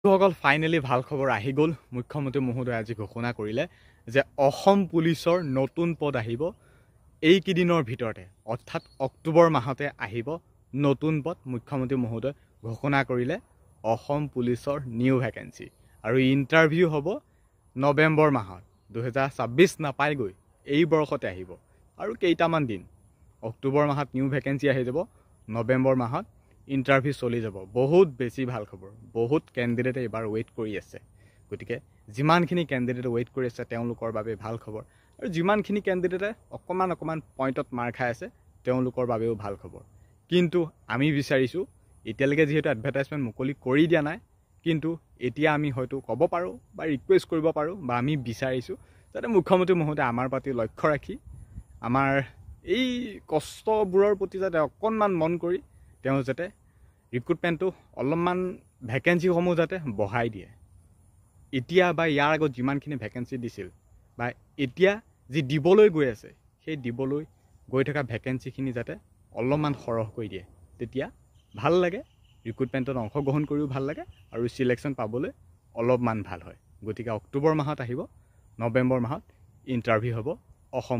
সকল ফাইনেলি ভাল খবৰ আহি গ'ল। মুখ্যমন্ত্ৰী মহোদয়ে আজি ঘোষণা কৰিলে যে অসম পুলিচৰ নতুন পদ আহিব এইকেইদিনৰ ভিতৰতে, অৰ্থাৎ অক্টোবৰ মাহতে আহিব নতুন পদ। মুখ্যমন্ত্ৰী মহোদয়ে ঘোষণা কৰিলে অসম পুলিচৰ নিউ ভেকেঞ্চি আৰু ইণ্টাৰভিউ হ'ব নৱেম্বৰ মাহত। 2026 নাপায়গৈ, এই বৰ্ষতে আহিব আৰু কেইটামান দিন। অক্টোবৰ মাহত নিউ ভেকেঞ্চি আহি যাব, নৱেম্বৰ মাহত ইণ্টাৰভিউ চলি যাব। বহুত বেছি ভাল খবৰ। বহুত কেণ্ডিডেটে এইবাৰ ৱেইট কৰি আছে। গতিকে যিমানখিনি কেণ্ডিডেটে ৱেইট কৰি আছে তেওঁলোকৰ বাবে ভাল খবৰ, আৰু যিমানখিনি কেণ্ডিডেটে অকণমান পইণ্টত মাৰ খাই আছে তেওঁলোকৰ বাবেও ভাল খবৰ। কিন্তু আমি বিচাৰিছোঁ, এতিয়ালৈকে যিহেতু এডভাৰটাইজমেণ্ট মুকলি কৰি দিয়া নাই, কিন্তু এতিয়া আমি হয়তো ক'ব পাৰোঁ বা ৰিকুৱেষ্ট কৰিব পাৰোঁ বা আমি বিচাৰিছোঁ যাতে মুখ্যমন্ত্ৰী মহোদয়ে আমাৰ প্ৰতি লক্ষ্য ৰাখি আমাৰ এই কষ্টবোৰৰ প্ৰতি যাতে অকণমান মন কৰি তেওঁ যাতে ৰিক্ৰুটমেণ্টটো অলপমান ভেকেঞ্চিসমূহ যাতে বঢ়াই দিয়ে। এতিয়া বা ইয়াৰ আগত যিমানখিনি ভেকেঞ্চি দিছিল বা এতিয়া যি দিবলৈ গৈ আছে, সেই দিবলৈ গৈ থকা ভেকেঞ্চিখিনি যাতে অলপমান সৰহ কৰি দিয়ে, তেতিয়া ভাল লাগে। ৰিক্ৰুটমেণ্টত অংশগ্ৰহণ কৰিও ভাল লাগে আৰু চিলেকশ্যন পাবলৈ অলপমান ভাল হয়। গতিকে অক্টোবৰ মাহত আহিব, নৱেম্বৰ মাহত ইণ্টাৰভিউ হ'ব অসম